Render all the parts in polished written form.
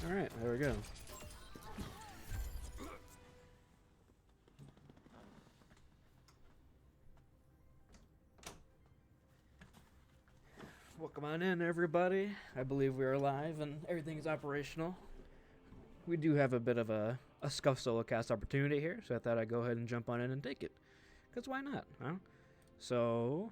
Alright, there we go. Welcome on in, everybody. I believe we are live and everything is operational. We do have a bit of a scuff solo cast opportunity here, so I thought I'd go ahead and jump on in and take it. Because why not, huh? So...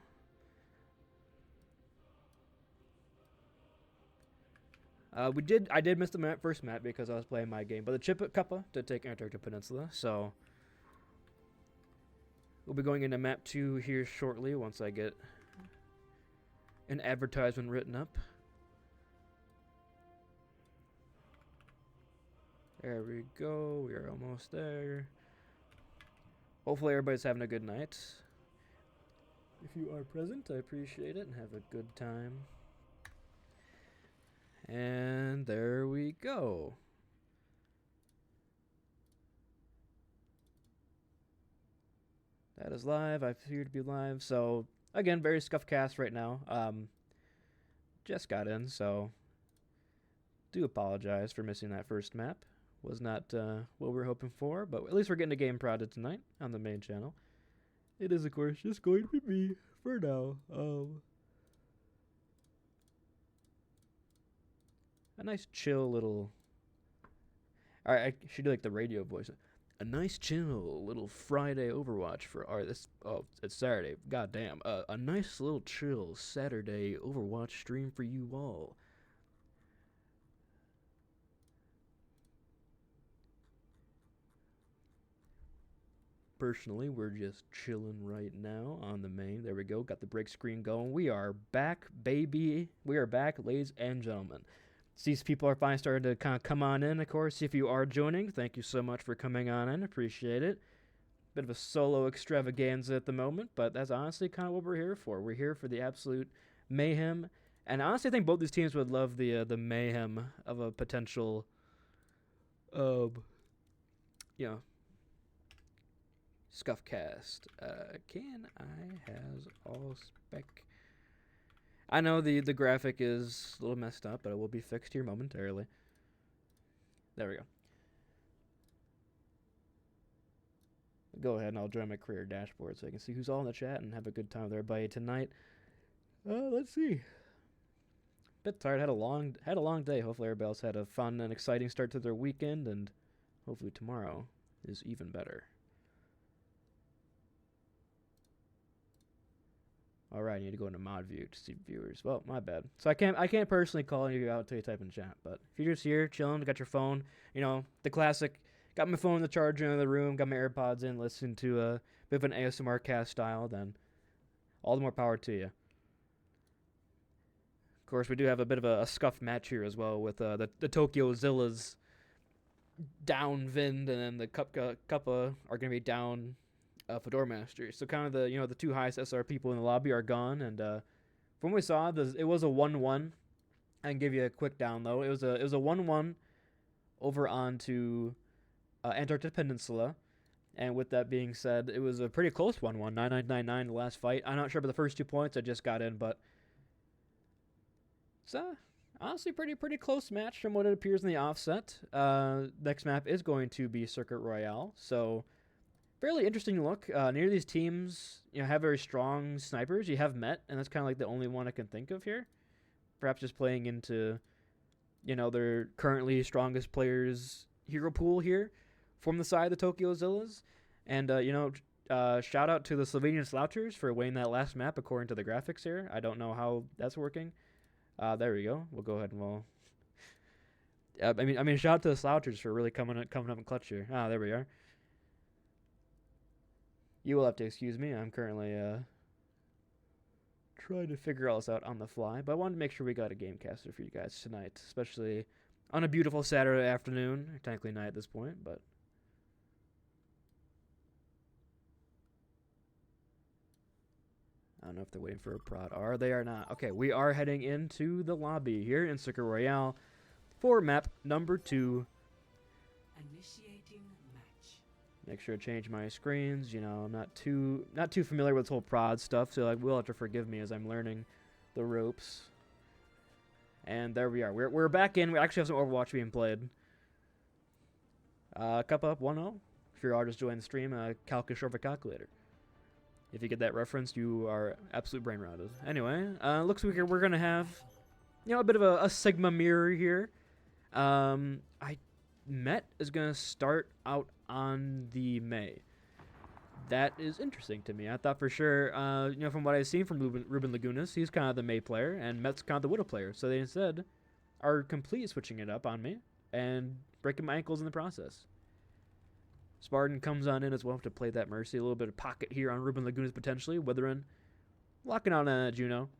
I did miss the first map because I was playing my game, but the chip at Cuppa did take Antarctic Peninsula, so we'll be going into map 2 here shortly once I get an advertisement written up. There we go, we are almost there. Hopefully everybody's having a good night. If you are present, I appreciate it and have a good time. And there we go. That is live. I appear to be live. So, again, very scuff cast right now. Just got in, so do apologize for missing that first map. Was not what we were hoping for, but at least we're getting a game prodded tonight on the main channel. It is, of course, just going to be me for now. A nice chill little... Alright, I should do like the radio voice. A nice chill little Friday Overwatch for it's Saturday. Goddamn. A nice little chill Saturday Overwatch stream for you all. Personally, we're just chilling right now on the main. There we go. Got the break screen going. We are back, baby. We are back, ladies and gentlemen. These people are finally starting to kind of come on in, of course. If you are joining, thank you so much for coming on in. Appreciate it. Bit of a solo extravaganza at the moment, but that's honestly kind of what we're here for. We're here for the absolute mayhem. And honestly, I think both these teams would love the mayhem of a potential, scuff cast. Can I has all spec... I know the graphic is a little messed up, but it will be fixed here momentarily. There we go. Go ahead and I'll join my career dashboard so I can see who's all in the chat and have a good time with everybody tonight. Let's see. Bit tired. Had a long day. Hopefully everybody else had a fun and exciting start to their weekend, and hopefully tomorrow is even better. Alright, I need to go into mod view to see viewers. Well, my bad. So I can't personally call any of you out until you type in chat. But if you're just here, chilling, got your phone, the classic, got my phone in the charger in the room, got my AirPods in, listen to a bit of an ASMR cast style, then all the more power to you. Of course, we do have a bit of a scuff match here as well with the Tokyo Zillas down Vind, and then the Cuppa are going to be down Fedora Master. So kind of the two highest SR people in the lobby are gone, and from what we saw, it was a 1-1. I can give you a quick down though. It was a 1-1 over onto Antarctic Peninsula, and with that being said, it was a pretty close 1-1, 9-9-9-9 the last fight. I'm not sure about the first 2 points. I just got in, but it's honestly pretty close match from what it appears in the offset. Next map is going to be Circuit Royale, so fairly interesting look. Neither of these teams, have very strong snipers. You have Met, and that's kind of like the only one I can think of here. Perhaps just playing into, their currently strongest players' hero pool here from the side of the Tokyo Zillas. And, shout out to the Slovenian Slouchers for winning that last map according to the graphics here. I don't know how that's working. There we go. We'll go ahead and we'll... I mean, shout out to the Slouchers for really coming up in clutch here. There we are. You will have to excuse me. I'm currently trying to figure all this out on the fly. But I wanted to make sure we got a game caster for you guys tonight, especially on a beautiful Saturday afternoon, or technically night at this point. But I don't know if they're waiting for a prod. Are they or not? Okay, we are heading into the lobby here in Circuit Royale for map number 2. Initiating match. Make sure to change my screens. I'm not too familiar with this whole prod stuff, so I will have to forgive me as I'm learning the ropes. And there we are. We're back in. We actually have some Overwatch being played. Cuppa up 1-0. If you are just joining the stream, calculus short for calculator. If you get that reference, you are absolute brain rotted. Anyway, looks like we're gonna have, a bit of a Sigma mirror here. Met is gonna start out on the Mei. That is interesting to me. I thought for sure, from what I've seen from Ruben Lagunas, he's kind of the Mei player, and Met's kind of the Widow player. So they instead are completely switching it up on me and breaking my ankles in the process. Spartan comes on in as well to play that Mercy. A little bit of pocket here on Ruben Lagunas potentially. Witherin locking on Juno.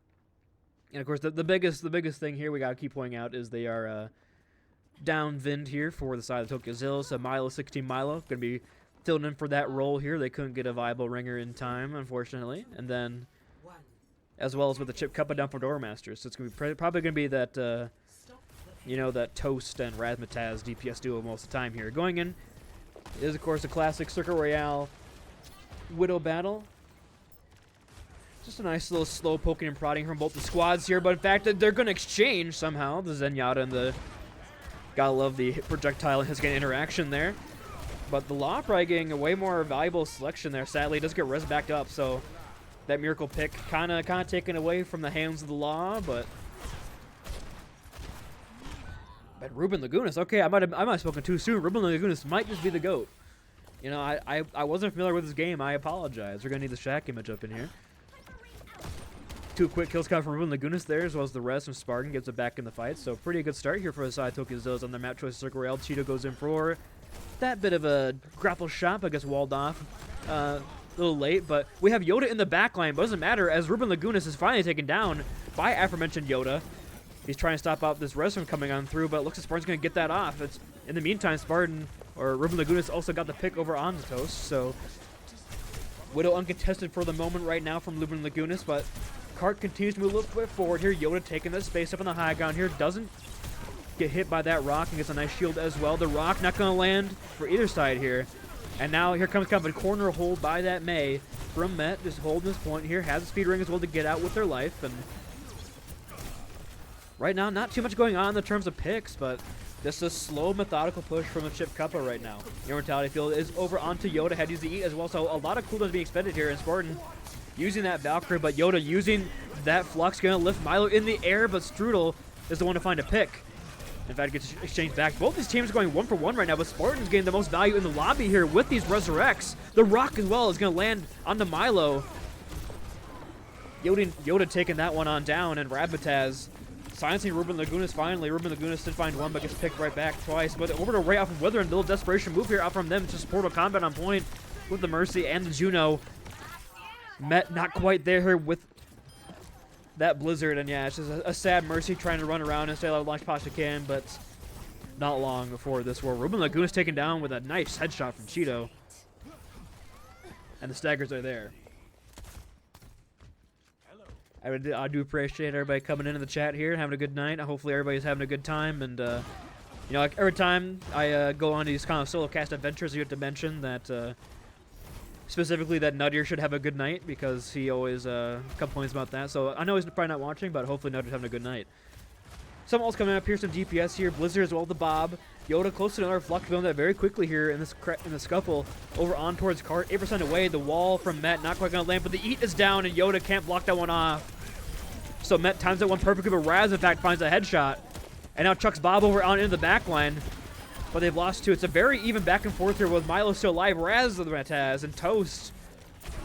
And of course, the biggest thing here we got to keep pointing out is they are down Vind here for the side of Tokyo Zillas. So Milo, 16 Milo, going to be filling in for that role here. They couldn't get a viable ringer in time, unfortunately. And then, as well as with the chip Cuppa down for Doormaster. So it's going to be probably going to be that, that Toast and Razmataz DPS duo most of the time here. Going in is, of course, a classic Circuit Royale Widow battle. Just a nice little slow poking and prodding from both the squads here. But in fact, they're going to exchange somehow. The Zenyatta and the... Gotta love the projectile and his interaction there. But the Law probably getting a way more valuable selection there. Sadly, it does get res backed up, so that miracle pick kind of taken away from the hands of the Law. But Ruben Lagunas, okay, I might have spoken too soon. Ruben Lagunas might just be the GOAT. I wasn't familiar with this game. I apologize. We're gonna need the Shaq image up in here. 2 quick kills coming from Ruben Lagunas there, as well as the res from Spartan gets it back in the fight. So pretty good start here for the side Tokyo Zillas on their map choice. Circle Royale. Cheeto goes in for that bit of a grapple shot, but gets walled off a little late. But we have Yoda in the back line, but it doesn't matter as Ruben Lagunas is finally taken down by aforementioned Yoda. He's trying to stop out this res from coming on through, but it looks like Spartan's going to get that off. In the meantime, Spartan, or Ruben Lagunas, also got the pick over on the Toast. So Widow uncontested for the moment right now from Ruben Lagunas, but Cart continues to move a little bit forward here. Yoda taking that space up on the high ground here. Doesn't get hit by that rock and gets a nice shield as well. The rock not going to land for either side here. And now here comes kind of a corner hold by that Mei from Met. Just holding this point here. Has a speed ring as well to get out with their life. And right now, not too much going on in the terms of picks, but just a slow, methodical push from the chip Cuppa right now. Immortality field is over onto Yoda. Had to use the eat as well. So a lot of cooldowns being expended here. And Spartan using that Valkyrie, but Yoda using that Flux, going to lift Milo in the air, but Strudel is the one to find a pick. In fact, gets exchanged back. Both these teams are going 1 for 1 right now, but Spartan's getting the most value in the lobby here with these Resurrects. The Rock as well is going to land on the Milo. Yoda taking that one on down, and Razmataz silencing Ruben Lagunas finally. Ruben Lagunas did find one, but gets picked right back twice. But over to right off of Wither, and a little desperation move here out from them. Just Portal Combat on point with the Mercy and the Juno. Met not quite there with that Blizzard, and yeah, it's just a sad Mercy trying to run around and stay out of launch pod she can, but not long before this war. Ruben Lagunas taken down with a nice headshot from Cheeto, and the staggers are there. I do appreciate everybody coming into the chat here, having a good night. Hopefully everybody's having a good time, and like every time I go on these kind of solo cast adventures, you have to mention that specifically that Nuttier should have a good night, because he always complains about that. So I know he's probably not watching, but hopefully Nuttier's having a good night. Someone else coming up here, some DPS here. Blizzard as well, the Bob. Yoda close to another Flux, building that very quickly here in the scuffle. Over on towards Cart, 8% away. The wall from Met not quite going to land, but the eat is down, and Yoda can't block that one off. So Met times that one perfectly, but Raz in fact finds a headshot. And now chucks Bob over on into the back line. But they've lost 2. It's a very even back and forth here with Milo still alive. Razmataz and Toast,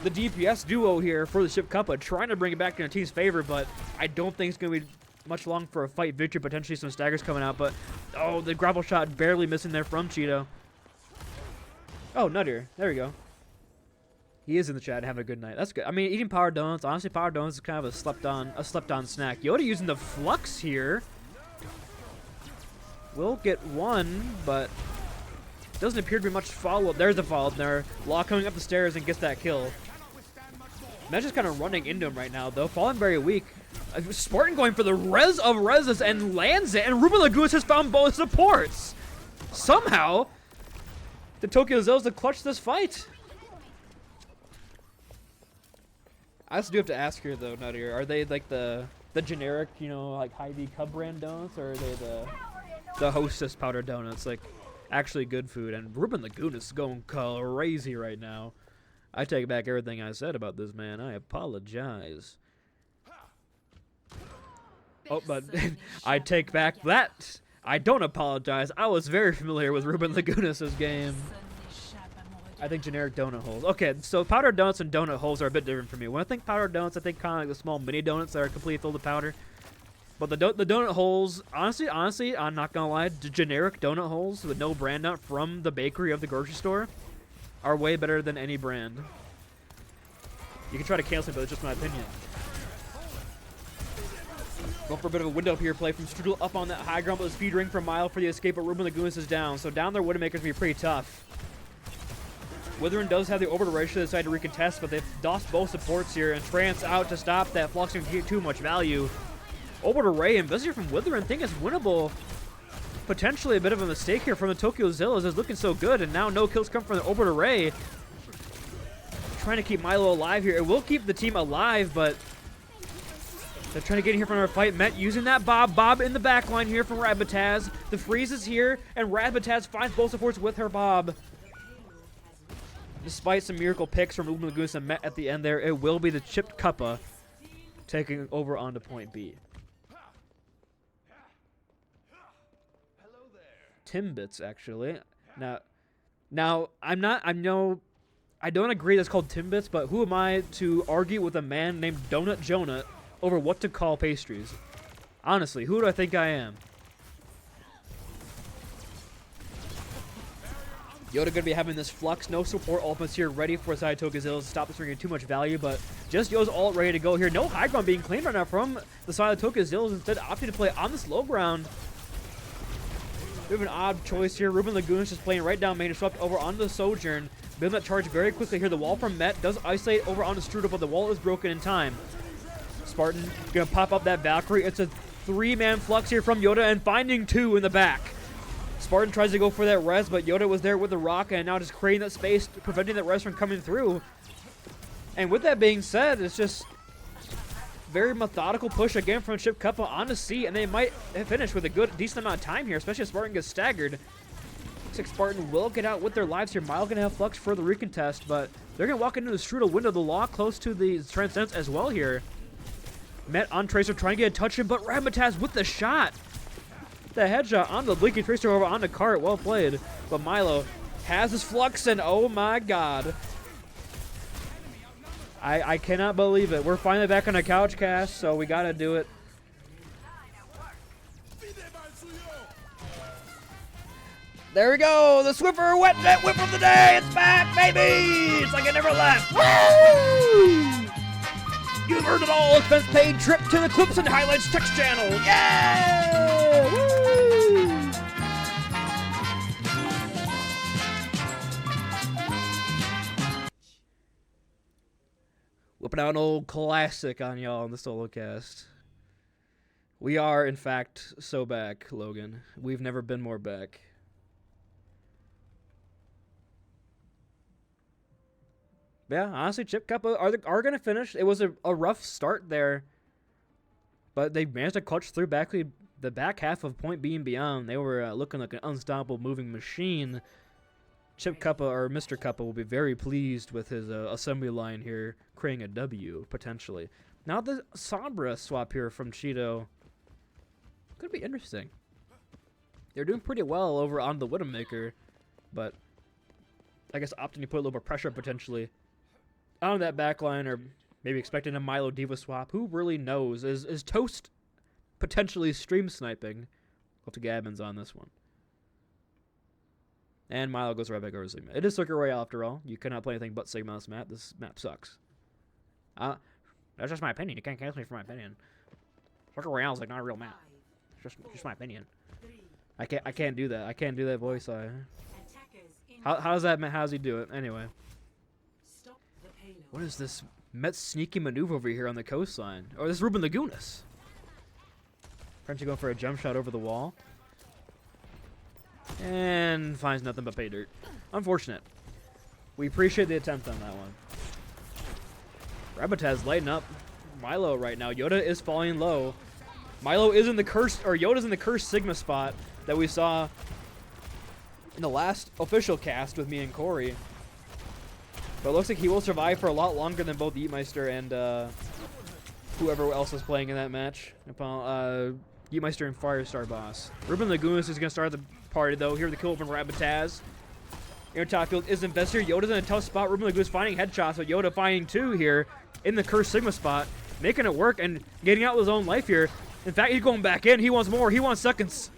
the DPS duo here for the ship Cuppa, trying to bring it back in their team's favor, but I don't think it's going to be much long for a fight victory. Potentially some staggers coming out, but oh, the grapple shot barely missing there from Cheeto. Oh, Nuttier. There we go. He is in the chat having a good night. That's good. I mean, eating Power Donuts. Honestly, Power Donuts is kind of a slept-on snack. Yoda using the Flux here. Will get one, but doesn't appear to be much follow-up. There's the follow-up there. Law coming up the stairs and gets that kill. Met's just kind of running into him right now, though. Falling very weak. Spartan going for the res of reses and lands it, and Ruben Lagunas has found both supports. Somehow, the Tokyo Zillas to clutch this fight. I also do have to ask here, though, Nuttier, are they like the the generic, you know, like Hy-Vee Cub brand donuts, or are they the Hostess powder donuts, like actually good food? And Ruben Lagunas is going crazy right now. I take back everything I said about this man. I apologize. Oh, but I take back that. I don't apologize. I was very familiar with Ruben Lagunas' game. I think generic donut holes. Okay, so powdered donuts and donut holes are a bit different for me. When I think powdered donuts, I think kind of like the small mini donuts that are completely filled with powder. But the donut holes, honestly, I'm not gonna lie, the generic donut holes with no brand nut from the bakery of the grocery store are way better than any brand. You can try to cancel it, but it's just my opinion. Going for a bit of a window here play from Strudel up on that high ground, but the speed ring from Mile for the escape, but Ruben Lagunas is down. So down there, Widowmaker's gonna be pretty tough. Witherin does have the orbital ratio to decide to recontest, but they've dossed both supports here, and Trance out to stop that Flux and get too much value. Orbital Ray and Visitor from Witherin think it's winnable. Potentially a bit of a mistake here from the Tokyo Zillas. Is looking so good, and now no kills come from the Orbital Ray. Trying to keep Milo alive here. It will keep the team alive, but they're trying to get in here from our fight. Met using that Bob. Bob in the back line here from Rabbitaz. The freeze is here, and Rabbitaz finds both supports with her Bob. Despite some miracle picks from Ruben Lagunas and Met at the end there, it will be the chipped Cuppa taking over onto point B. Timbits, actually. Now I don't agree that's called Timbits, but who am I to argue with a man named Donut Jonah over what to call pastries? Honestly, who do I think I am? Yoda gonna be having this Flux, no support ultimates here, ready for side Tokazillas to stop this ring too much value, but just Yoda's ult ready to go here. No high ground being claimed right now from the side of Tokazillas, instead opting to play on this low ground. We have an odd choice here. Ruben Lagunas just playing right down main, disrupt over onto the Sojourn. Build that charge very quickly here. The wall from Met does isolate over onto Strudel, but the wall is broken in time. Spartan gonna pop up that Valkyrie. It's a 3-man Flux here from Yoda and finding 2 in the back. Spartan tries to go for that res, but Yoda was there with the rock and now just creating that space, preventing that res from coming through. And with that being said, it's just very methodical push again from Chip Cuppa onto C, and they might finish with a good, decent amount of time here, especially if Spartan gets staggered. Looks like Spartan will get out with their lives here. Mile gonna have Flux for the recontest, but they're gonna walk into the Strudel window, the law close to the Transcendence as well here. Met on Tracer trying to get a touch in, but Rabbitaz with the shot. The headshot on the Blinking Tracer over on the cart. Well played. But Milo has his Flux, and oh my god. I cannot believe it. We're finally back on a couch cast, so we gotta do it. There we go. The Swiffer wet net whip of the day. It's back, baby. It's like it never left. Woo! You've earned an all-expense paid trip to the Clips and Highlights text channel. Yeah! Woo! Whipping out an old classic on y'all on the solo cast. We are, in fact, so back, Logan. We've never been more back. Yeah, honestly, Chip Cuppa are going to finish. It was a rough start there, but they managed to clutch through the back half of point B and beyond. They were looking like an unstoppable moving machine. Chip Cuppa, or Mr. Cuppa, will be very pleased with his assembly line here, creating a W, potentially. Now the Sombra swap here from Cheeto could be interesting. They're doing pretty well over on the Widowmaker, but I guess opting to put a little more pressure potentially on that backline, or maybe expecting a Milo Diva swap. Who really knows? Is Toast potentially stream sniping? Up to Gabbins on this one. And Milo goes right back over Sigma. It is Circuit Royale after all. You cannot play anything but Sigma on this map. This map sucks. That's just my opinion. You can't cancel me for my opinion. Circuit Royale is like not a real map. It's just my opinion. I can't do that. I can't do that voice. How's he do it? Anyway. What is this Met sneaky maneuver over here on the coastline? Oh, this is Ruben Lagunas. Frenchy going for a jump shot over the wall. And finds nothing but pay dirt. Unfortunate. We appreciate the attempt on that one. Rabbitaz lighting up. Milo right now. Yoda is falling low. Milo is in the cursed, or Yoda's in the cursed Sigma spot that we saw in the last official cast with me and Corey. But it looks like he will survive for a lot longer than both Yeetmeister and whoever else was playing in that match. Yeetmeister and Firestar Boss. Ruben Lagunas is going to start the party, though. Here, the kill from Rabbitaz. Air top field is invested. Yoda's in a tough spot. Ruben Lagunas finding headshots, but Yoda finding two here in the cursed Sigma spot, making it work and getting out with his own life here. In fact, he's going back in. He wants more. He wants seconds.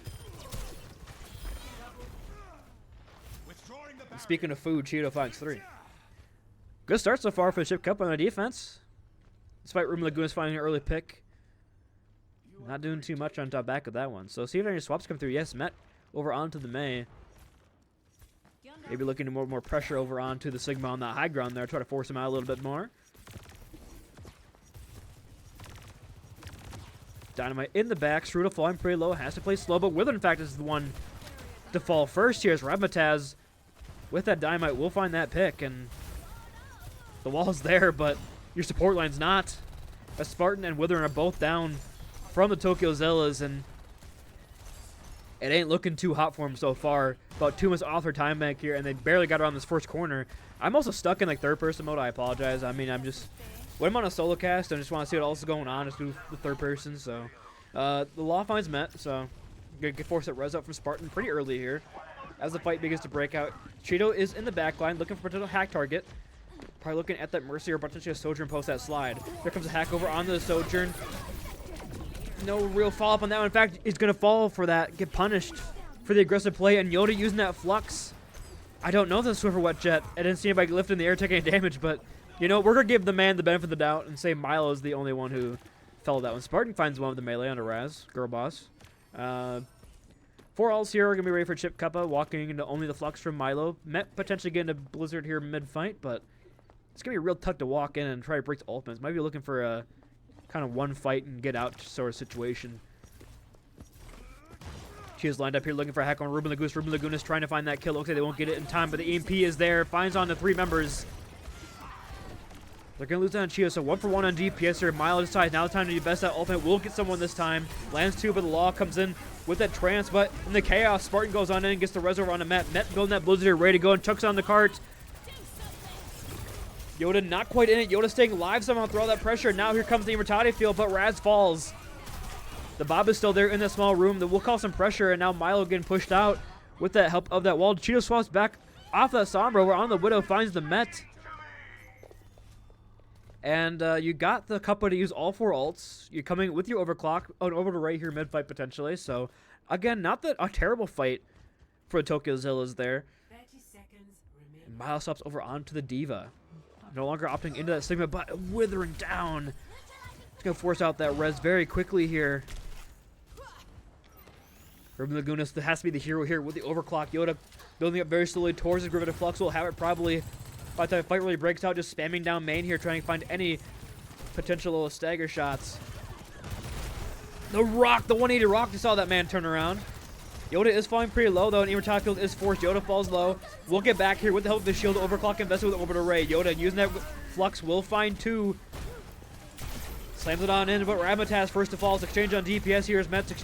Speaking of food, Cheeto finds 3. Good start so far for the Chip Cup on the defense. Despite Ruben Lagunas finding an early pick. Not doing too much on top back of that one. So see if any swaps come through. Yes, Met over onto the Mei. Maybe looking to more pressure over onto the Sigma on that high ground there. Try to force him out a little bit more. Dynamite in the back. Sruda falling pretty low. Has to play slow, but Wither, in fact, is the one to fall first here as Rabbitaz with that Dynamite will find that pick. And the wall's there, but your support line's not. As Spartan and Wither are both down from the Tokyo Zillas, and it ain't looking too hot for him so far. About 2 minutes off their time bank here, and they barely got around this first corner. I'm also stuck in like third-person mode. I apologize. I mean, when I'm on a solo cast, I just want to see what else is going on. Just do the third person. So the law finds Met. So gonna force that res up from Spartan pretty early here as the fight begins to break out. Cheeto is in the back line looking for a potential hack target. Probably looking at that Mercy or potentially a Sojourn post that slide. There comes a hack over onto the Sojourn. No real follow-up on that one. In fact, he's going to fall for that, get punished for the aggressive play, and Yoda using that Flux. I don't know if that's Swiffer Wet Jet. I didn't see anybody lift in the air taking any damage, but, you know, we're going to give the man the benefit of the doubt and say Milo is the only one who fell that one. Spartan finds one with the melee onto Raz, Girl Boss. 4 alts here are going to be ready for Chip Cuppa, walking into only the Flux from Milo. Met potentially getting a Blizzard here mid-fight, but it's going to be a real tuck to walk in and try to break the ultimates. Might be looking for a kind of one fight and get out sort of situation. She is lined up here looking for a hack on Ruben Lagunas. Ruben Lagunas trying to find that kill. Looks like they won't get it in time, but the EMP is there. Finds on the 3 members. They're going to lose that on Chio, so 1 for 1 on DPS here. Milo decides now the time to do best. That ultimate will get someone this time. Lands 2, but the Law comes in with that trance, but in the chaos, Spartan goes on in and gets the res over on the Met. Met building that Blizzard here, ready to go, and chucks on the cart. Yoda not quite in it. Yoda staying alive somehow through all that pressure. Now here comes the Immortality field, but Raz falls. The Bob is still there in that small room. That will cause some pressure, and now Milo getting pushed out with that help of that wall. Cheeto swaps back off that Sombra. We're on the Widow, finds the Met. And you got the Cuppa to use all 4 ults. You're coming with your overclock over to right here mid-fight potentially. So, again, not that a terrible fight for the Tokyo Zillas there. 30 seconds remaining. And Milo stops over onto the Diva. No longer opting into that Sigma, but withering down. It's going to force out that res very quickly here. Ruben Lagunas has to be the hero here with the overclock. Yoda building up very slowly towards his Grivet Flux. Will have it probably by the time the fight really breaks out, just spamming down main here, trying to find any potential little stagger shots. The rock, the 180 rock, you saw that man turn around. Yoda is falling pretty low, though, and Immortality field is forced. Yoda falls low. We'll get back here with the help of the shield. Overclock invested with Orbital Ray. Yoda using that Flux will find 2. Slams it on in, but Ramataz first to fall. Exchange on DPS here is Met to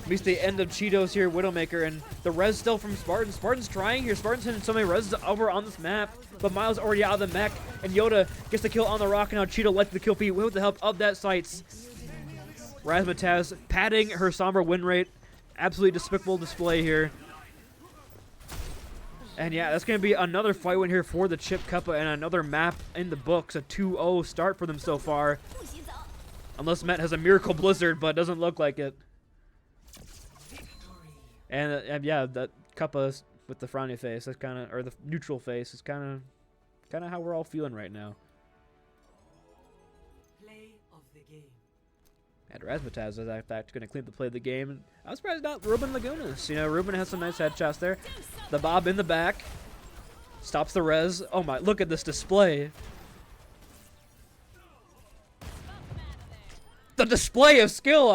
meets the end of Cheetos here, Widowmaker, and the res still from Spartan. Spartan's trying here. Spartan's hitting so many res over on this map, but Miles already out of the mech, and Yoda gets the kill on the rock, and now Cheeto lets the kill feed with the help of that Sights. Razzmatazz padding her Sombra win rate. Absolutely despicable display here. And yeah, that's going to be another fight win here for the Chip Cuppa and another map in the books. A 2-0 start for them so far. Unless Met has a Miracle Blizzard, but doesn't look like it. And yeah, that Cuppa with the frowny face, that's kind of, or the neutral face, is kind of how we're all feeling right now. Play of the game. And Razzmatazz is, in fact, going to clean up the play of the game. I'm surprised not Ruben Lagunas. You know, Ruben has some nice headshots there. The Bob in the back. Stops the res. Oh my, look at this display. The display of skill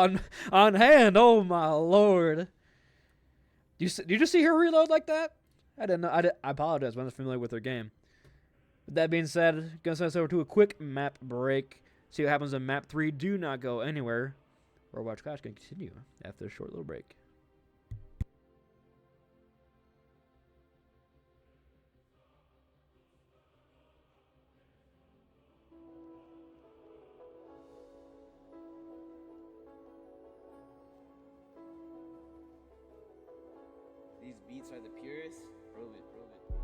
on hand. Oh my lord. Did you just see her reload like that? I didn't know. I apologize. I'm not familiar with her game. With that being said, gonna send us over to a quick map break. See what happens in map 3. Do not go anywhere. Overwatch Clash can continue after a short little break. These beats are the purest. Prove it, prove it.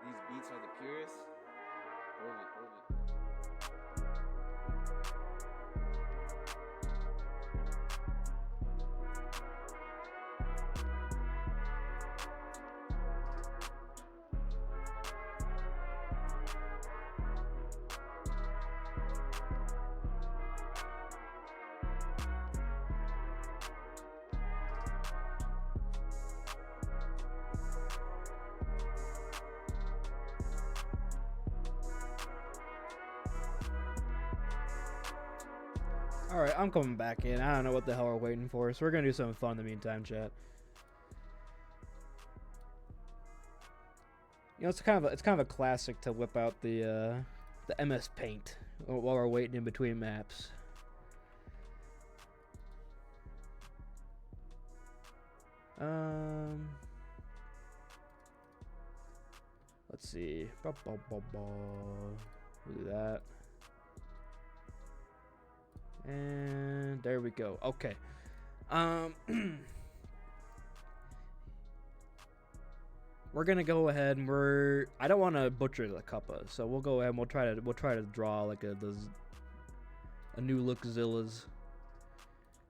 These beats are the purest. Prove it, prove it. Alright, I'm coming back in. I don't know what the hell we're waiting for, so we're gonna do something fun in the meantime, chat. You know, it's kind of a classic to whip out the MS Paint while we're waiting in between maps. Let's see. We'll do that. And there we go. Okay. We're gonna go ahead and I don't want to butcher the Cuppa, so we'll go ahead and we'll try to draw like a new look Zillas,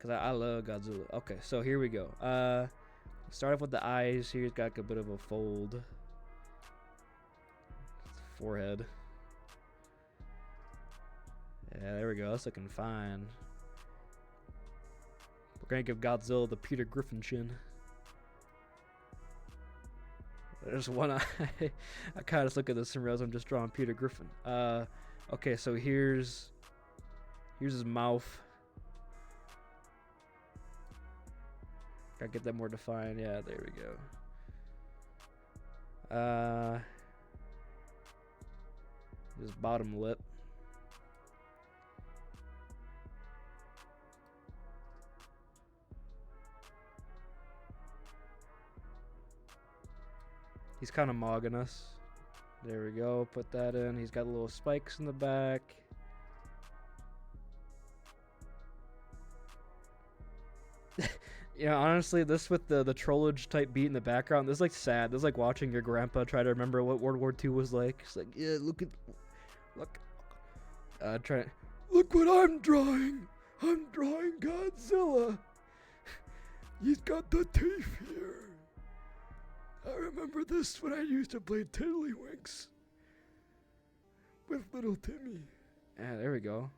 cause I love Godzilla. Okay, so here we go. Start off with the eyes. Here he's got like a bit of a fold. Forehead. Yeah, there we go. That's looking fine. gonna give Godzilla the Peter Griffin chin. There's one eye. I kind of look at this and realize I'm just drawing Peter Griffin. Okay, so here's his mouth. Gotta get that more defined. Yeah, there we go. His bottom lip. He's kind of mogging us. There we go. Put that in. He's got little spikes in the back. Yeah, honestly, this with the trollage type beat in the background, this is like sad. This is like watching your grandpa try to remember what World War II was like. It's like, yeah, look, look what I'm drawing. I'm drawing Godzilla. He's got the teeth here. I remember this when I used to play Tiddlywinks with little Timmy. Yeah, there we go.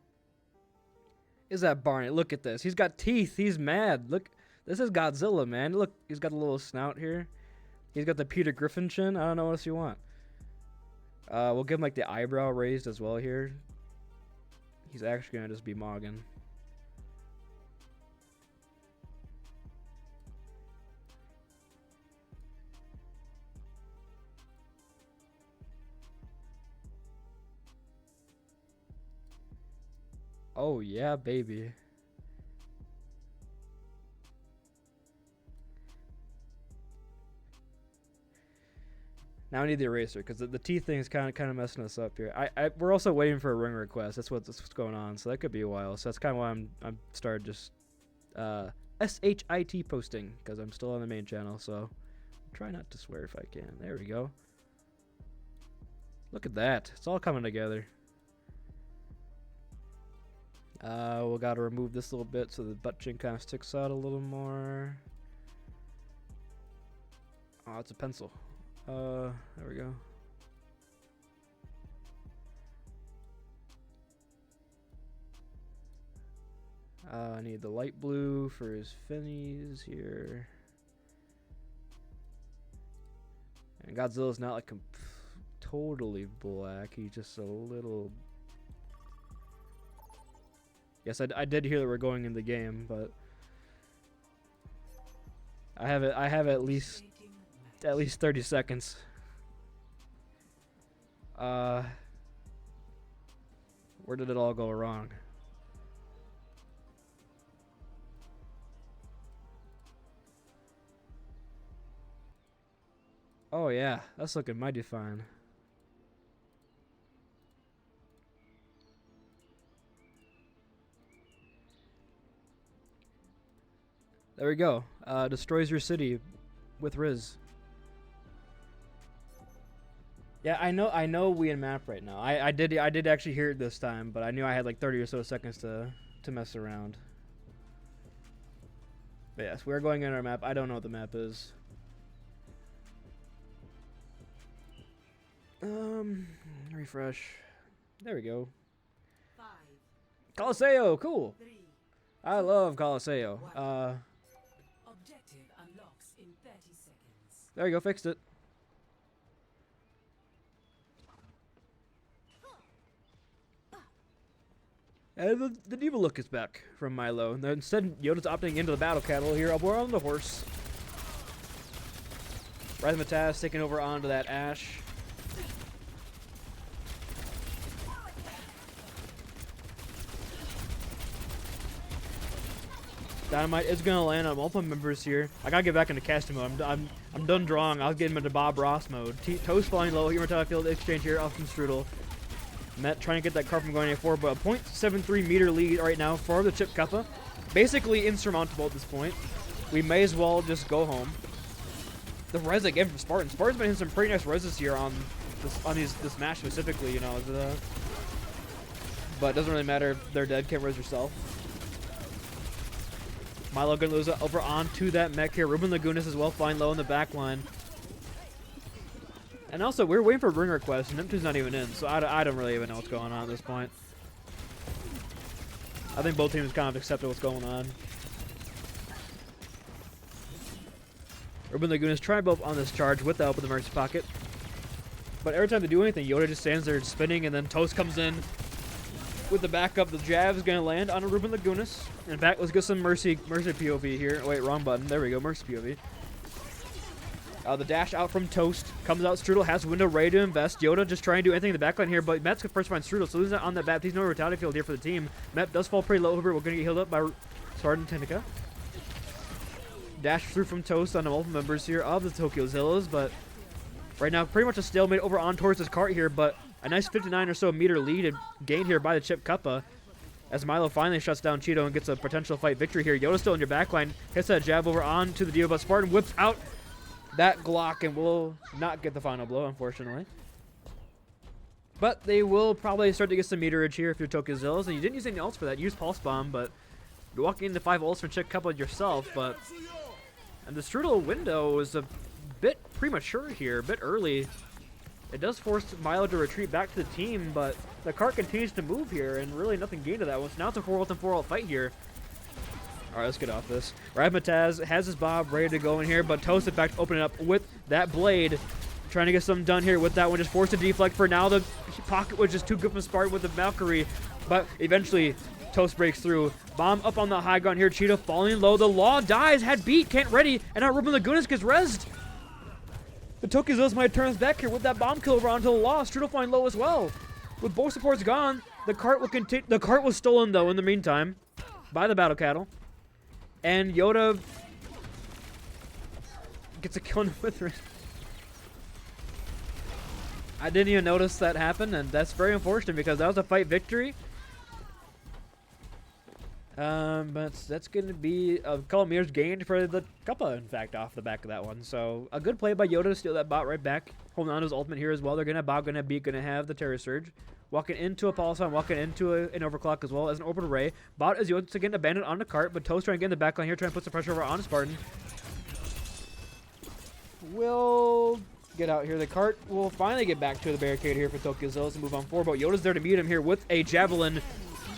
Is that Barney? Look at this. He's got teeth. He's mad. Look, this is Godzilla, man. Look, he's got a little snout here. He's got the Peter Griffin chin. I don't know what else you want. We'll give him like the eyebrow raised as well here. He's actually gonna just be mogging. Oh yeah, baby. Now I need the eraser because the teeth thing is kind of messing us up here. We're also waiting for a ring request. That's what's going on. So that could be a while. So that's kind of why I'm started just SHIT posting because I'm still on the main channel. So try not to swear if I can. There we go. Look at that. It's all coming together. We got to remove this little bit so the butt chin kind of sticks out a little more. Oh, it's a pencil. There we go. I need the light blue for his finnies here. And Godzilla's not like totally black. He's just a little... Yes, I did hear that we're going in the game, but I have at least 30 seconds. Where did it all go wrong? Oh yeah, that's looking mighty fine. There we go. Destroys your city with Riz. Yeah, I know we in map right now. I did actually hear it this time, but I knew I had like 30 or so seconds to mess around. But yes, we're going in our map. I don't know what the map is. Refresh. There we go. 5, Coliseo, cool. 3, I love Coliseo. objective unlocks in 30 seconds. There you go, fixed it. And the diva look is back from Milo. And instead, Yoda's opting into the battle cattle here. We're on the horse. Rathmataz taking over onto that Ash. Dynamite is gonna land on multiple members here. I gotta get back into casting mode. I'm done drawing. I'll get him into Bob Ross mode. Toes flying low. Here, field exchange here. Off from Strudel. Met trying to get that card from going A4, but a 0.73 meter lead right now for the Chip Cuppa. Basically insurmountable at this point. We may as well just go home. The res again from Spartan. Spartan's been hitting some pretty nice reses here on this match specifically, you know. But it doesn't really matter if they're dead. Can't res yourself. Milo gonna lose it over onto that mech here. Ruben Lagunas as well, flying low in the back line. And also, we're waiting for ring requests, and M2's not even in, so I don't really even know what's going on at this point. I think both teams kind of accepted what's going on. Ruben Laguna's trying to build up on this charge with the help of the Mercy Pocket. But every time they do anything, Yoda just stands there spinning, and then Toast comes in with the backup. The jab is going to land on a Ruben Lagunas. In fact, let's get some Mercy POV here. Oh, wait, wrong button. There we go, Mercy POV. The dash out from Toast. Comes out, Strudel has window ready to invest. Yoda just trying to do anything in the backline here, but Met's going to first find Strudel, so losing on that bat. He's no retaliate field here for the team. Met does fall pretty low here. We're going to get healed up by Spartan Tenica. Dash through from Toast on the multiple members here of the Tokyo Zillas, but right now pretty much a stalemate over on towards this cart here, but a nice 59 or so meter lead gained here by the Chip Cuppa as Milo finally shuts down Cheeto and gets a potential fight victory here. Yoda still in your backline, hits that jab over on to the Dio, but Spartan whips out that Glock and will not get the final blow, unfortunately. But they will probably start to get some meterage here if you're Tokyo Zillas, and you didn't use any ults for that. You used Pulse Bomb, but you're walking into 5 ults from Chip Cuppa yourself, but and the Strudel window is a bit premature here, a bit early. It does force Milo to retreat back to the team, but the cart continues to move here, and really nothing gained to that one. So now it's a 4 ult and 4 ult fight here. Alright, let's get off this. Razzmatazz has his Bob ready to go in here, but Toast in fact opening up with that blade. Trying to get something done here with that one, just forced to deflect for now. The pocket was just too good from Spartan with the Valkyrie, but eventually Toast breaks through. Bomb up on the high ground here. Cheeto falling low. The Law dies. Had beat. Can't ready. And now Ruben Lagunas gets rezzed. The Tokyo Zillas might turn us back here with that bomb kill over onto the Law. Strudel flying low as well. With both supports gone, the cart will continue. The cart was stolen though in the meantime by the Battle Cattle. And Yoda gets a kill with it. I didn't even notice that happen, and that's very unfortunate because that was a fight victory. But that's going to be a couple meters gained for the Cuppa, in fact, off the back of that one. So a good play by Yoda to steal that bot right back. Holding on to his ultimate here as well. They're going to bot, going to have the Terror Surge. Walking into a Pulse on, walking into an Overclock as well as an Orbital Ray. Bot is once again abandoned on the cart, but Toast trying to get in the back line here, trying to put some pressure over on Spartan. Will get out here. The cart will finally get back to the barricade here for Tokyo Zillas and move on forward, but Yoda's there to meet him here with a Javelin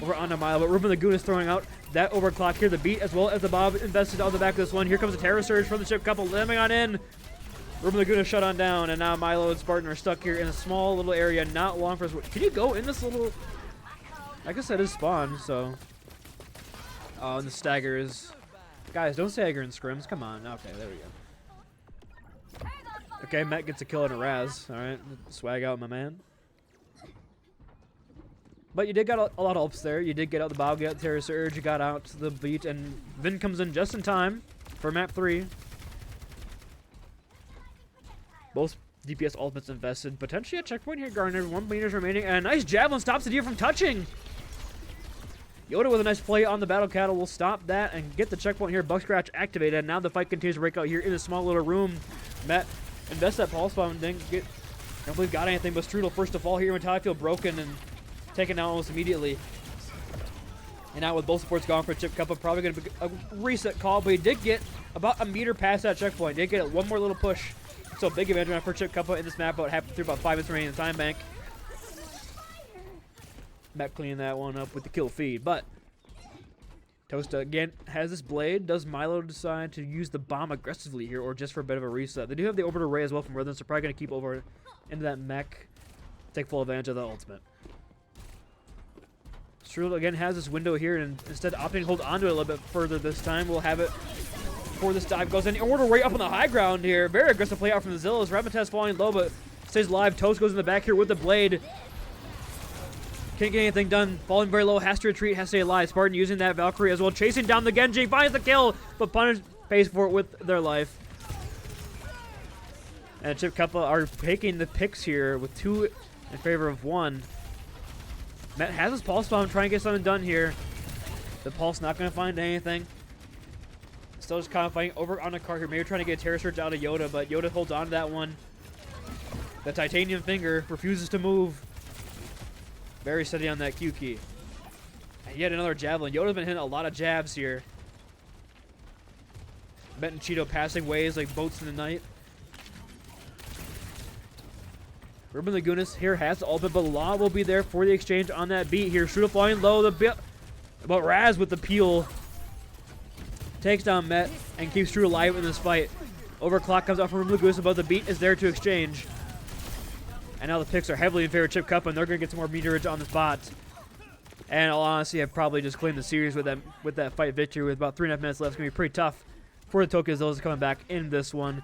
over onto Milo, but Ruben Lagunas throwing out that overclock here, the beat as well as the Bob invested on the back of this one. Here comes a Terror Surge from the Chip Cuppa, landing on in. Ruben Lagunas shut on down, and now Milo and Spartan are stuck here in a small little area, not long for us. Can you go in this little... I guess that is spawn, so... Oh, and the staggers. Guys, don't stagger in scrims. Come on. Okay, there we go. Okay, Matt gets a kill and a Raz. Alright, swag out, my man. But you did get a lot of ults there. You did get out the Bob, get out the Terror Surge, you got out the beat, and Vin comes in just in time for map 3. Both DPS ultimates invested. Potentially a checkpoint here, Garner. 1 meters remaining, and a nice Javelin stops the deer from touching. Yoda with a nice play on the Battle Cattle will stop that and get the checkpoint here. Buck Scratch activated, and now the fight continues to break out here in a small little room. Matt invests that Pulse Bomb and didn't get... I don't believe got anything, but Strudel first to fall here. Mentality broken and taken out almost immediately. And now with both supports gone for Chip Cuppa, probably going to be a reset call, but he did get about a meter past that checkpoint. Did get one more little push. So big advantage for Chip Cuppa in this map, but happened through about 5 minutes remaining in the time bank. Matt cleaning that one up with the kill feed, but Toasta again has this blade. Does Milo decide to use the bomb aggressively here or just for a bit of a reset? They do have the Orbital Ray as well from Rhythm, so probably going to keep over into that mech. Take full advantage of the ultimate. Strudel again has this window here, and instead opting to hold onto it a little bit further this time, we'll have it before this dive goes in. Orbital Ray up on the high ground here. Very aggressive play out from the Zillas. Razzmatazz falling low, but stays alive. Toast goes in the back here with the blade. Can't get anything done. Falling very low. Has to retreat. Has to stay alive. Spartan using that Valkyrie as well. Chasing down the Genji. Finds the kill, but Punish pays for it with their life. And Chip Cuppa are taking the picks here with 2 in favor of 1. Matt has his Pulse Bomb, trying to get something done here. The Pulse not going to find anything. Still just kind of fighting over on the cart here. Maybe trying to get a Terror Surge out of Yoda, but Yoda holds on to that one. The Titanium Finger refuses to move. Very steady on that Q key. And yet another Javelin. Yoda's been hitting a lot of jabs here. Bet and Cheeto passing ways like boats in the night. Ruben Lagunas here has the ultimate, but Law will be there for the exchange on that beat here. Strudel flying low, but Raz with the peel takes down Met and keeps Strudel alive in this fight. Overclock comes out from Lagoose, but the beat is there to exchange. And now the picks are heavily in favor of Chip Cuppa, and they're going to get some more meterage on the spot. And I'll honestly have probably just claimed the series with that fight victory with about 3.5 minutes left. It's going to be pretty tough for the Tokyo Zillas coming back in this one.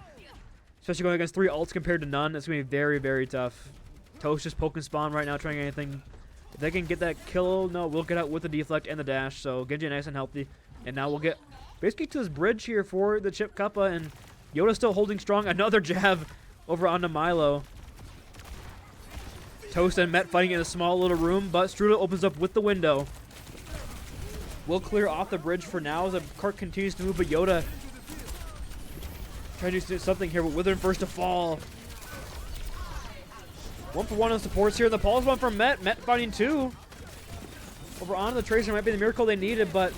Especially going against 3 ults compared to none. It's going to be very, very tough. Toast just poking spawn right now, trying anything. If they can get that kill, no, we'll get out with the deflect and the dash. So Genji nice and healthy. And now we'll get basically to this bridge here for the Chip Cuppa. And Yoda still holding strong. Another jab over onto Milo. Toast and Met fighting in a small little room, but Strudel opens up with the window. We'll clear off the bridge for now as the cart continues to move, but Yoda trying to do something here, but Withering first to fall. 1-for-1 on supports here. The pulse one from Met. Met finding 2. Over onto the Tracer might be the miracle they needed, but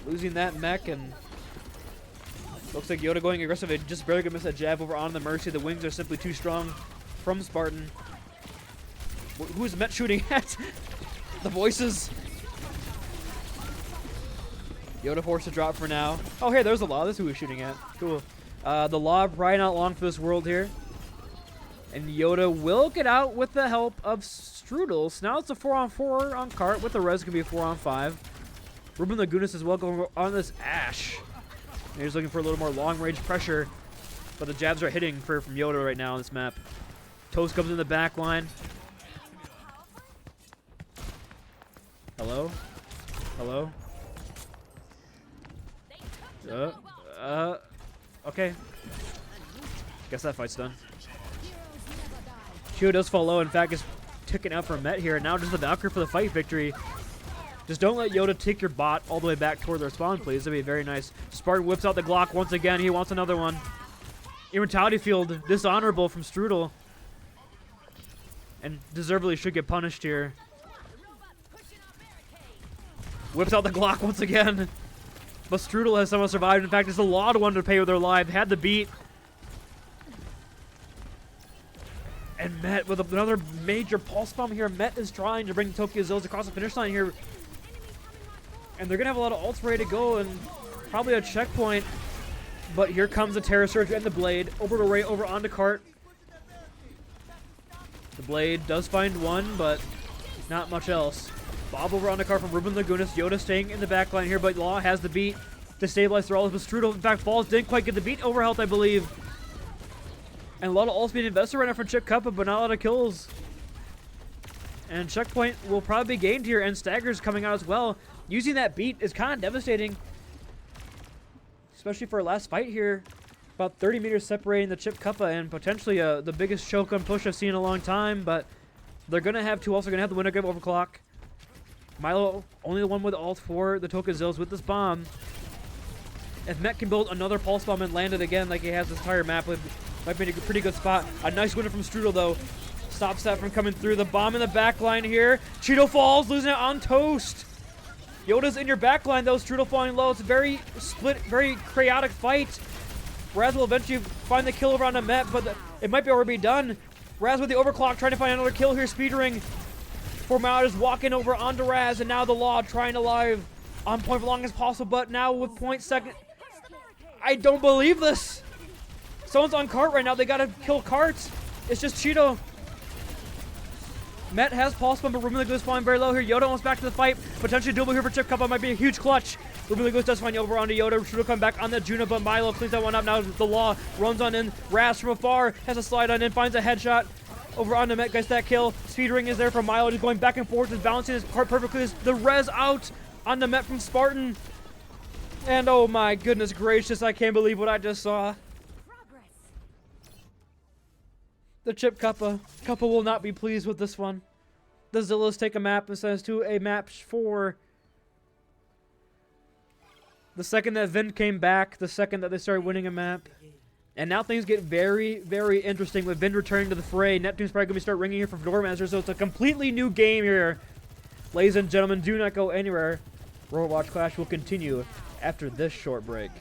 losing that mech, and looks like Yoda going aggressive. It just barely gonna miss that jab over onto the Mercy. The wings are simply too strong from Spartan. Who's Met shooting at? The voices. Yoda forced to drop for now. Oh, hey, there's the Law. That's who he's shooting at. Cool. The Law probably not long for this world here. And Yoda will get out with the help of Strudel. So now it's a 4-on-4 on cart. With the res, can be a 4-on-5. Ruben Lagunas as well going on this Ashe. And he's looking for a little more long-range pressure. But the jabs are hitting from Yoda right now on this map. Toast comes in the back line. Hello? Hello? Okay. Guess that fight's done. Shio does fall low. In fact, is ticking out for Met here. And now just the Valkyrie for the fight victory. Just don't let Yoda take your bot all the way back toward their spawn, please. That'd be very nice. Spartan whips out the Glock once again. He wants another one. Immortality field. Dishonorable from Strudel. And deservedly should get punished here. Whips out the Glock once again. But Strudel has somehow survived. In fact, it's a lot of one to pay with their life. Had the beat. And Met with another major pulse bomb here. Met is trying to bring Tokyo Zillas across the finish line here. And they're going to have a lot of ults ready to go and probably a checkpoint. But here comes the Terror Surge and the Blade. Over to Ray, over onto Cart. The Blade does find one, but not much else. Bob over on the car from Ruben Lagunas. Yoda staying in the back line here, but Law has the beat to stabilize Thrall. But Strudel, in fact, falls. Didn't quite get the beat over health, I believe. And a lot of ults being invested right now for Chip Cuppa, but not a lot of kills. And checkpoint will probably be gained here, and Stagger's coming out as well. Using that beat is kind of devastating. Especially for a last fight here. About 30 meters separating the Chip Cuppa, and potentially the biggest choke on push I've seen in a long time, but they're going to have 2 ults. They're going to have the winner grab overclock. Milo, only the one with ult for the Tokyo Zillas with this bomb. If Met can build another pulse bomb and land it again like he has this entire map, might be in a pretty good spot. A nice winner from Strudel, though. Stops that from coming through. The bomb in the back line here. Cheeto falls, losing it on Toast. Yoda's in your back line, though. Strudel falling low. It's a very split, very chaotic fight. Raz will eventually find the kill over on the Met, but it might be already done. Raz with the overclock trying to find another kill here. Speedering. Formal is walking over onto Raz, and now the Law trying to live on point for long as possible, but now with point second. I don't believe this. Someone's on Cart right now. They gotta kill Cart. It's just Cheeto. Met has pulse bomb, but Ruben Lagoos falling very low here. Yoda almost back to the fight. Potentially doable here for Chip Cuppa. Might be a huge clutch. Ruben Lagoos does find over onto Yoda. Strudel come back on the Juno, but Milo cleans that one up. Now the Law runs on in. Raz from afar has a slide on in, finds a headshot. Over on the Met, gets that kill. Speed ring is there from Milo, just going back and forth, just balancing his Cart perfectly. The res out on the Met from Spartan. And oh my goodness gracious, I can't believe what I just saw. The Chip Cuppa. Cuppa will not be pleased with this one. The Zillas take a map and send us to a map 4. The second that Vin came back, the second that they started winning a map. And now things get very, very interesting with Vin returning to the fray. Neptune's probably going to start ringing here for Doormaster, so it's a completely new game here. Ladies and gentlemen, do not go anywhere. Overwatch Clash will continue after this short break.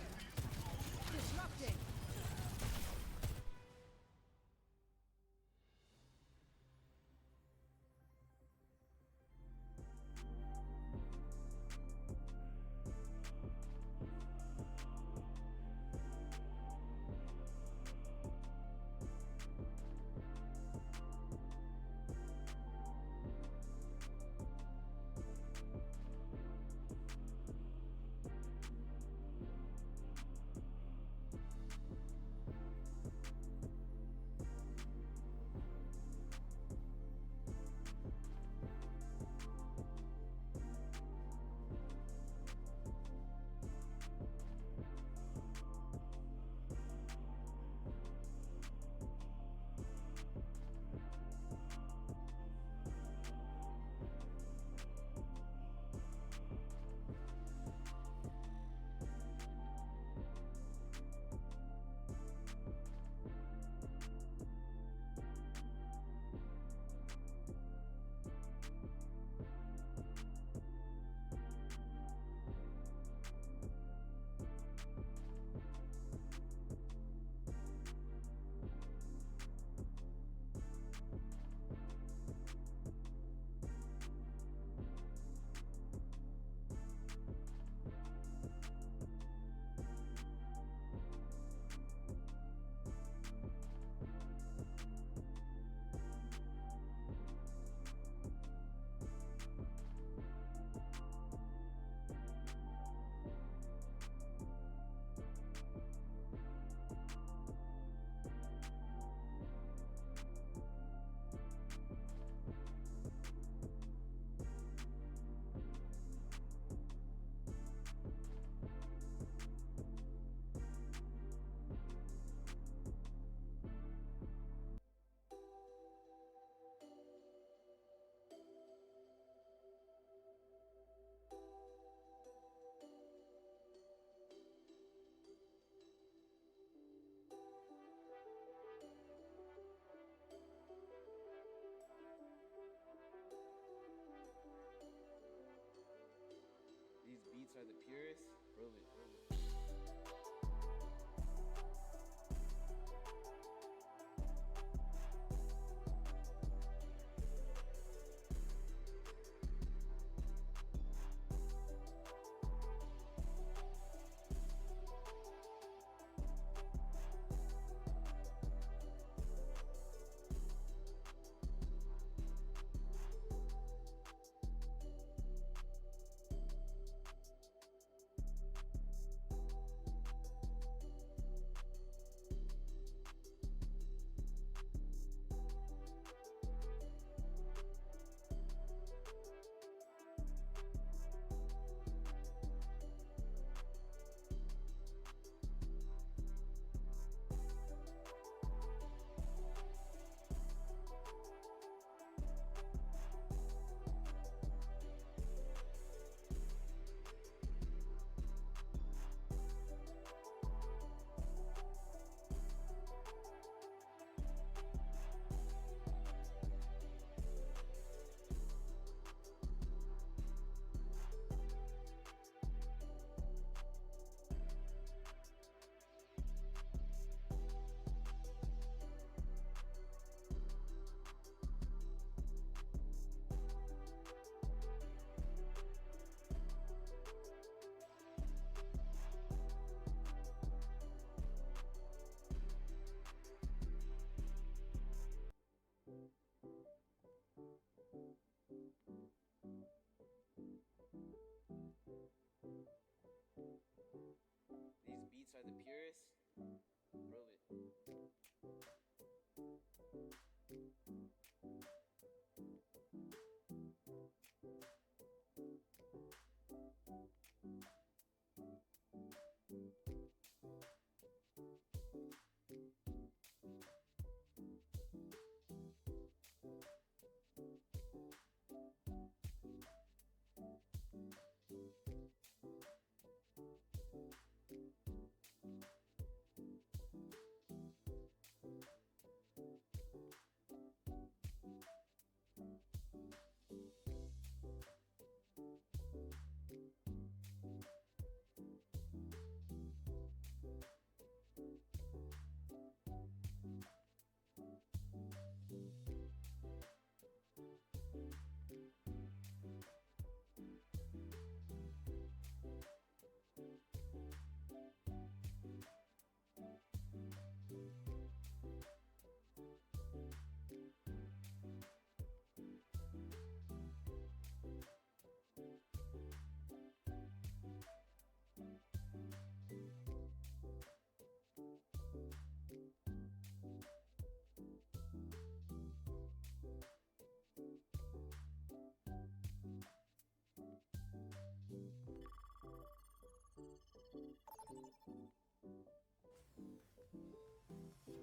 beats are the purest. Prove it, prove it. These beats are the purest. Prove it.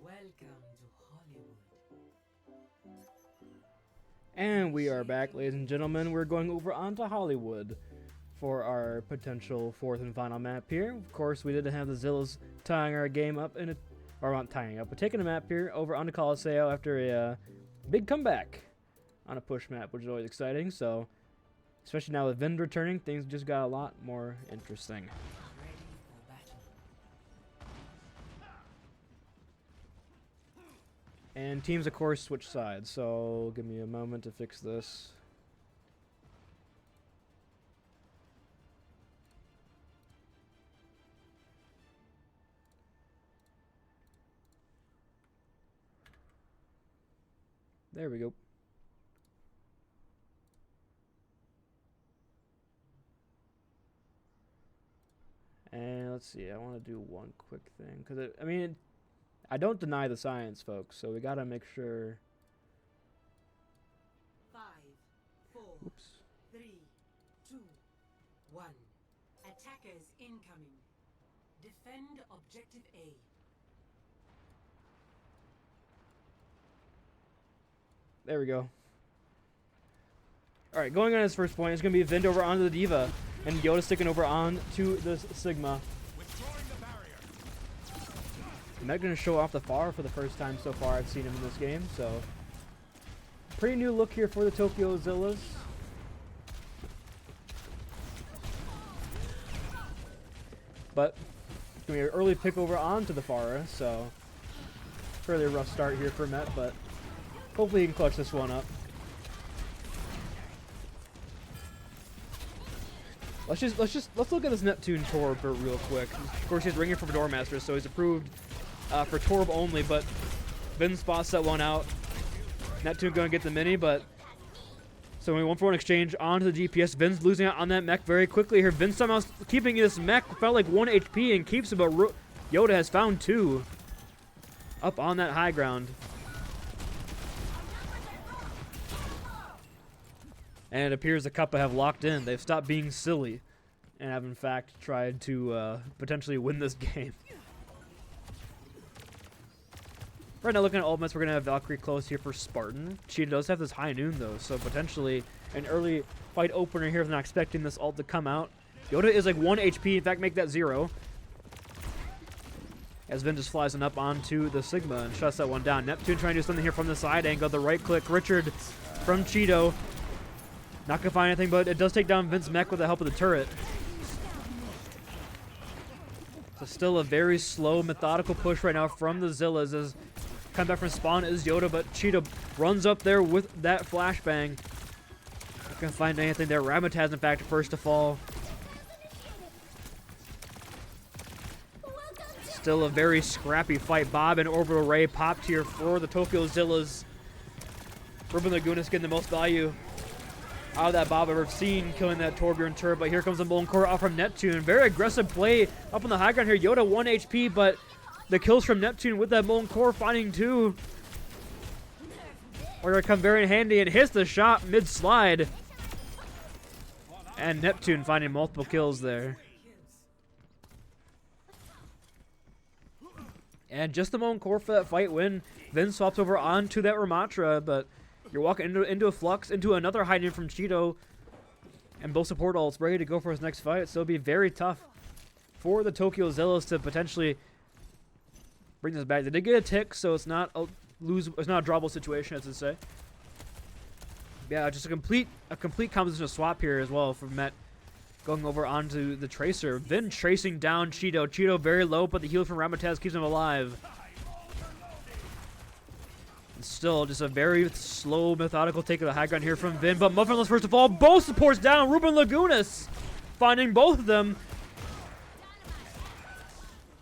Welcome to Hollywood. And we are back, ladies and gentlemen. We're going over onto Hollywood for our potential fourth and final map here. Of course, we did have the Zillas tying our game up in a, or not tying up, but taking a map here over onto Colosseo after a big comeback on a push map, which is always exciting. So, especially now with Vind returning, things just got a lot more interesting. Ready for battle. And teams, of course, switch sides. So, give me a moment to fix this. There we go. And let's see, I want to do one quick thing. Because, I mean, I don't deny the science, folks. So we got to make sure. 5, 4, Oops. 3, 2, 1. Attackers incoming. Defend objective A. There we go. Alright, going on his first point, it's going to be Vind over onto the Diva. And Yoda sticking over on to the Sigma. I'm not going to show off the Pharah for the first time so far I've seen him in this game. So, pretty new look here for the Tokyo Zillas. But it's going to be an early pick over onto the Pharah, so fairly rough start here for Met, but hopefully he can clutch this one up. Let's look at this Neptune Torb for real quick. Of course, he's ringing for Doormaster, so he's approved for Torb only, but Vin spots that one out. Neptune going to get the mini, but so we 1-for-1 exchange onto the GPS. Vin's losing out on that mech very quickly here. Vin somehow keeping this mech, felt like 1 HP and keeps it, but Yoda has found 2 up on that high ground. And it appears the Cuppa have locked in. They've stopped being silly and have in fact tried to potentially win this game. Right now, looking at ultimates, we're going to have Valkyrie close here for Spartan. She does have this high noon, though, so potentially an early fight opener here if not expecting this ult to come out. Yoda is like 1 HP, in fact, make that 0. As Vin just flies on up onto the Sigma and shuts that one down. Neptune trying to do something here from the side angle. The right click, Richard from Cheeto. Not going to find anything, but it does take down Vin's mech with the help of the turret. So still a very slow, methodical push right now from the Zillas as come back from spawn is Yoda, but Cheetah runs up there with that flashbang. Not going to find anything there. Ramataz, in fact, first to fall. Still a very scrappy fight. Bob and Orbital Ray popped here for the Tokyo Zillas. Ruben Lagunas getting the most value out of that Bob I've ever seen, killing that Torbjorn turret. But here comes the Molten Core out from Neptune. Very aggressive play up on the high ground here. Yoda 1 HP, but the kills from Neptune with that Molten Core finding 2. We're going to come very handy and hits the shot mid-slide. And Neptune finding multiple kills there. And just the Molten Core for that fight win. Vin swaps over onto that Ramatra, but you're walking into a Flux, into another hiding from Cheeto. And both support ults ready to go for his next fight. So it'll be very tough for the Tokyo Zillas to potentially bring this back. They did get a tick, so it's not a drawable situation, as they say. Yeah, just a complete composition of swap here as well from Met going over onto the Tracer. Vin tracing down Cheeto. Cheeto very low, but the heal from Ramataz keeps him alive. And still just a very slow, methodical take of the high ground here from Vin, but Muffinless first of all. Both supports down. Ruben Lagunas finding both of them.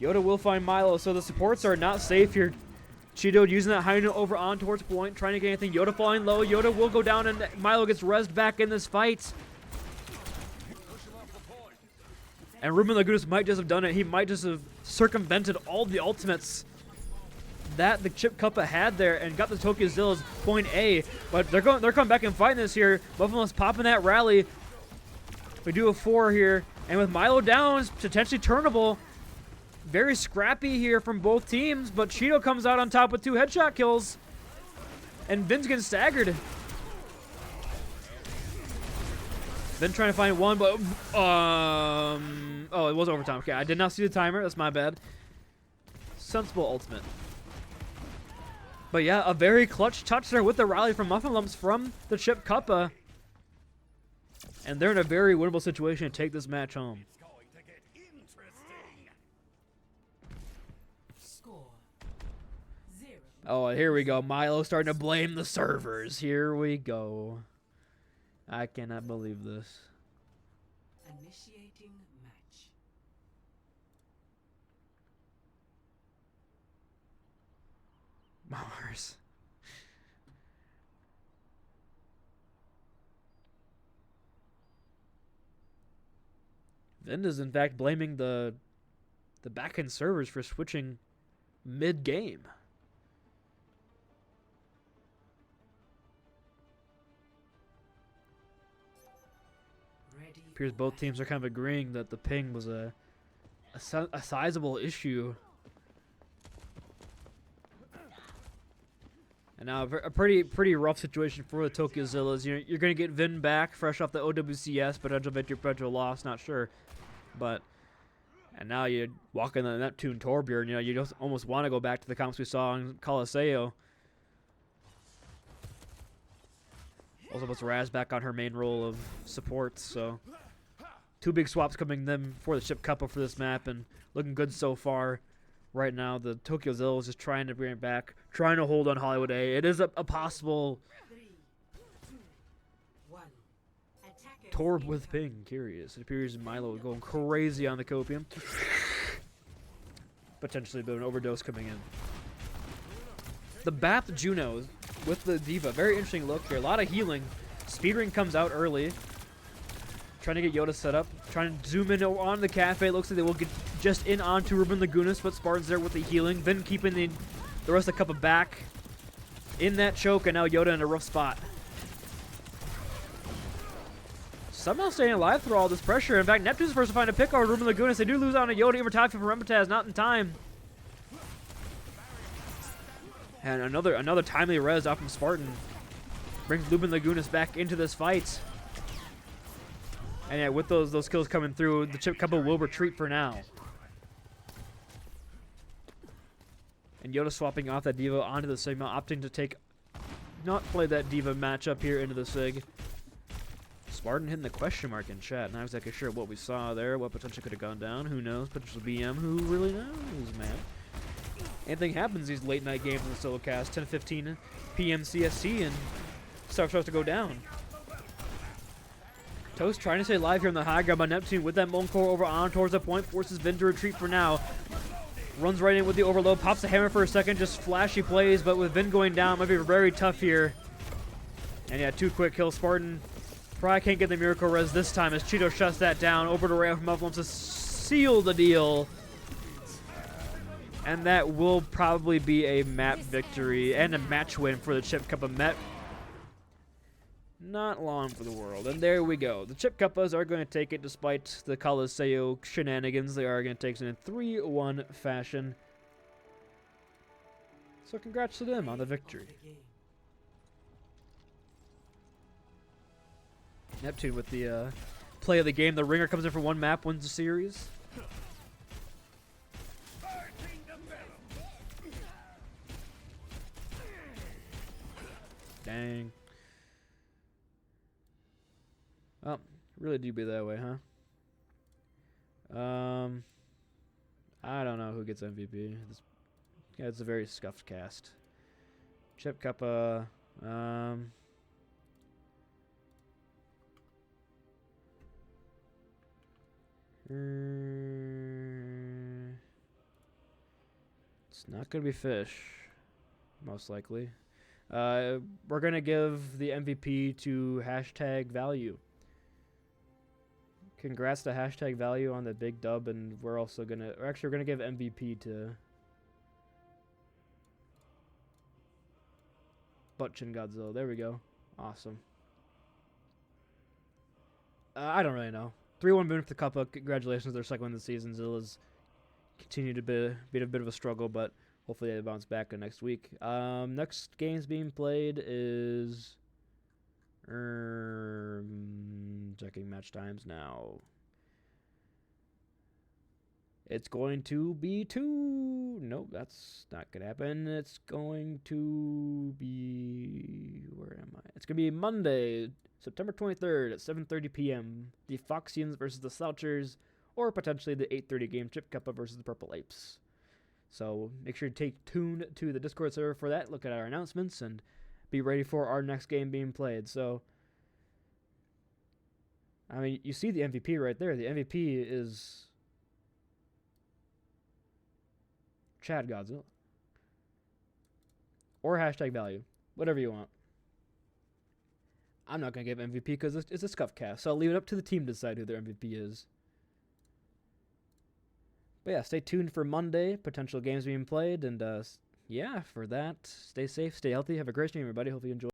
Yoda will find Milo, so the supports are not safe here. Cheeto using that high note over on towards point, trying to get anything. Yoda falling low. Yoda will go down, and Milo gets rezzed back in this fight. And Ruben Lagunas might just have done it. He might just have circumvented all the ultimates that the Chip Cuppa had there and got the Tokyo Zillas point A. But they're coming back and fighting this here. Buffalo's popping that rally. We do a 4 here, and with Milo down, it's potentially turnable. Very scrappy here from both teams, but Cheeto comes out on top with 2 headshot kills. And Vin's getting staggered. Vin trying to find one, but oh, it was overtime. Okay, I did not see the timer. That's my bad. Sensible ultimate. But yeah, a very clutch touch there with the rally from Muffin Lumps from the Chip Cuppa. And they're in a very winnable situation to take this match home. Oh, here we go. Milo starting to blame the servers. Here we go. I cannot believe this. Initiating match. Mars. Vin is in fact blaming the backend servers for switching mid-game. Appears both teams are kind of agreeing that the ping was a sizable issue. And now a pretty rough situation for the Tokyo Zillas. You're going to get Vin back fresh off the OWCS, potential victory, potential loss, not sure. And now you walk in the Neptune Torbjorn, you just almost want to go back to the comps we saw in Colosseo. Also puts Raz back on her main role of support, so Two big swaps coming them for the Chip Cuppa for this map, and looking good so far. Right now, the Tokyo Zillas is just trying to bring it back, trying to hold on Hollywood A. It is a possible 3, 2, 1. Attackers Torb with incoming. ping. Curious. It appears Milo going crazy on the copium. Potentially a bit of an overdose coming in. The Bath Juno with the Diva. Very interesting look here. A lot of healing. Speedring comes out early. Trying to get Yoda set up. Trying to zoom in on the cafe. It looks like they will get just in onto Ruben Lagunas, but Spartan's there with the healing. Then keeping the rest of the Cuppa back in that choke, and now Yoda in a rough spot. Somehow staying alive through all this pressure. In fact, Neptune's first to find a pick on Ruben Lagunas. They do lose on a Yoda Immortality from Remitaz, not in time. And another timely res off from Spartan. Brings Ruben Lagunas back into this fight. And yeah, with those kills coming through, the Chip Cuppa will retreat for now. And Yoda swapping off that Diva onto the Sigma, opting to not play that Diva matchup here into the Sig. Spartan hitting the question mark in chat. Not exactly sure what we saw there, what potentially could have gone down. Who knows? Potential BM, who really knows, man? Anything happens these late night games in the solo cast, 10:15 p.m. CST, and stuff starts to go down. Toast trying to stay alive here on the high ground by Neptune with that Molten Core over on towards the point, forces Vin to retreat for now. Runs right in with the overload, pops the hammer for a second, just flashy plays, but with Vin going down, might be very tough here. And yeah, 2 quick kills. Spartan probably can't get the miracle res this time as Cheeto shuts that down. Over to Ray from Mufflin to seal the deal. And that will probably be a map victory and a match win for the Chip Cuppa Met. Not long for the world. And there we go. The Chip Cuppas are going to take it despite the Coliseo shenanigans. They are going to take it in 3-1 fashion. So congrats to them on the victory. Neptune with the play of the game. The Ringer comes in for 1 map, wins the series. Dang. Oh, really do be that way, huh? I don't know who gets MVP. It's a very scuffed cast. Chip Cuppa. It's not gonna be Fish, most likely. We're gonna give the MVP to #value. Congrats to #value on the big dub, and we're also gonna, or actually, we're gonna give MVP to Butchin Godzilla. There we go. Awesome. I don't really know. 3-1 win for the Cuppa. Congratulations, their second win of the season. Zillas continue to be a bit of a struggle, but hopefully they bounce back next week. Next games being played is checking match times now. It's going to be nope, that's not gonna happen. It's going to be, where am I? It's gonna be Monday, September 23rd at 7:30 p.m. The Foxians versus the Slouchers, or potentially the 8:30 game Chip Cuppa versus the Purple Apes. So make sure to take tuned to the Discord server for that. Look at our announcements and be ready for our next game being played. So, I mean, you see the MVP right there. The MVP is Chad Godzilla. Or #value. Whatever you want. I'm not going to give MVP because it's a scuff cast. So I'll leave it up to the team to decide who their MVP is. But yeah, stay tuned for Monday. Potential games being played. And yeah, for that, stay safe, stay healthy. Have a great stream, everybody. Hope you enjoy.